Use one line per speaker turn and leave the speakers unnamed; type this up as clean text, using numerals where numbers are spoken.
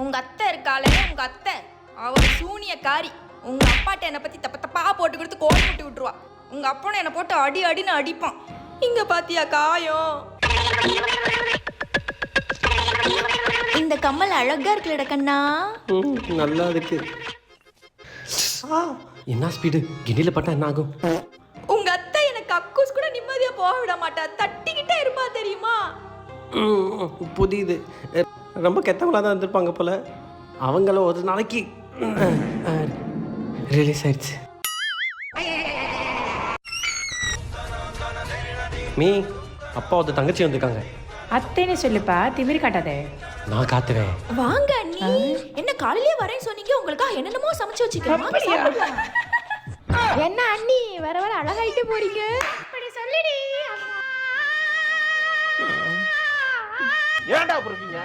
உங்க அத்தை இருக்காளே, உங்க அத்தை அவ சூனியக்காரி. உங்க அப்பாட்ட என்னை பத்தி தப்ப தப்பா போட்டு கொடுத்து கோல் முட்டி விட்டுருவா. உங்க அப்பனும் என்னை போட்டு அடி அடின்னு அடிப்பான். இங்க பாத்தியா காயம்? இந்த கம்மல் அழகா இருக்குல்லடா கண்ணா.
நல்லா இருக்கு. என்ன ஸ்பீடு, கிண்டில பட்டா என்ன ஆகும்?
உங்க அத்தை எனக்கு அக்கூஸ் கூட நிம்மதியா போக விட மாட்டா, தட்டிக்கிட்டே இருப்பா தெரியுமா?
புரியுது. ரொம்ப கெட்டவங்களா தான் இருந்திருப்பாங்க போல. அவங்கள ஒரு நாளைக்கு ரிலீஸ் ஆயிடுச்சு. மீ, அப்பா ஒரு தங்கச்சி வந்திருக்காங்க.
அத்தைன்னு சொல்லுப்பா, திமிரு காட்டாதே.
நான் காத்துவேன்.
வாங்க அண்ணி. என்ன காலையிலே வரேன்னு சொன்னீங்க, உங்களுக்காக என்னென்னமோ சமைச்சு வச்சுக்கிறேன்.
என்ன அண்ணி வர வர அழகாயிட்டே போறீங்க? அப்படி சொல்லுடி.
ஏன்டா அப்படி இருக்கீங்க?